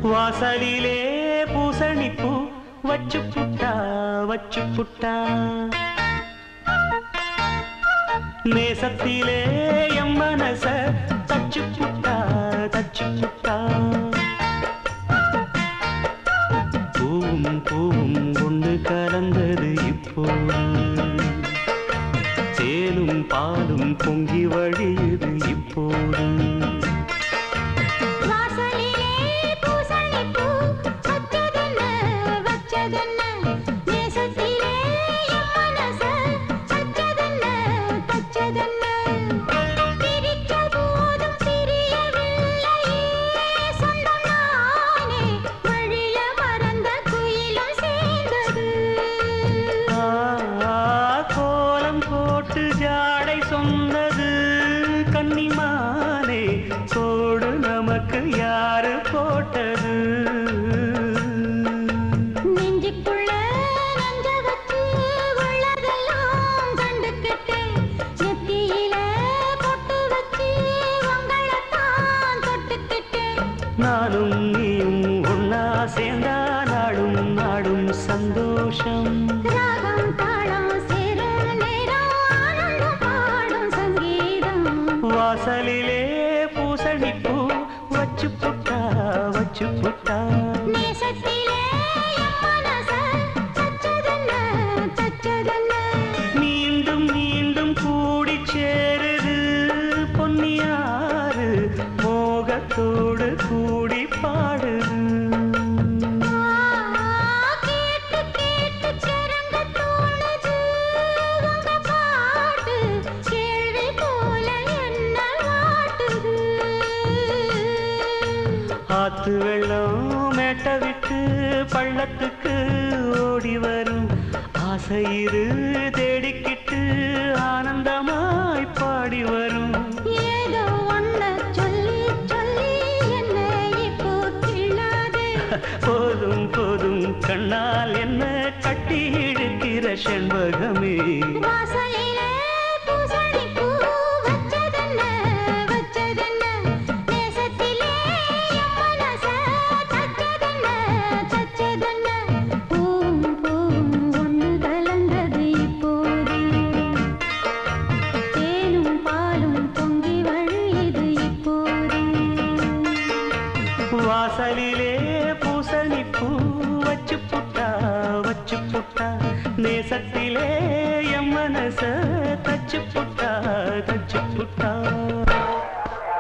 வாசலிலே பூசணிப்பூ வச்சு புட்டா நேசத்திலே எம் மனச தச்சு புட்டா பூவும் பூவும் ஒன்று கலந்தது இப்போது தேனும் பாலும் பொங்கி வழியுது இப்போது ஜாடை சொன்னது கன்னிமானே கோடு நமக்கு யாரு போட்டது நெஞ்சுக்குள்ள நஞ்ச வச்சு உள்ளதெல்லாம் கண்டுக்கிட்டு நெத்தியில பொட்டு வச்சு உங்களைத்தான் தொட்டுக்கிட்டு நானும் நீயும் ஒன்னா சேர்ந்தா நாடும் நாடும் சந்தோஷம் ராகம் தாளம் வாசலிலே பூசணிப்பூ வச்சு புட்டா நேசத்திலே மனச தச்சதென்ன மீண்டும் மீண்டும் கூடி சேருது பொன்னியாறு மோகத்தோடு கூடி பாடுது ஆத்து வெள்ளம் மேட்ட விட்டு பள்ளத்துக்கு ஓடி வரும் ஆசையிரு தேடிக்கிட்டு ஆனந்தமாய் பாடி வரும் ஏதோ ஒன்ன சொல்லி சொல்லி என்ன இப்போ கிள்ளாதே போதும் போதும் கண்ணால் என்ன கட்டி இழுக்கிற செண்பகமே வாசலிலே பூசணிப்பூ வச்சதென்ன நேசத்திலே மனச தச்சதென்ன பூவும் ஒன்று கலந்தது இப்போது தேனும் பாலும் பொங்கி வழியுது இப்போது வாசலிலே பூசணிப்பூ வச்சு புட்டா நேசத்திலே எம் மனச தச்சு புட்டா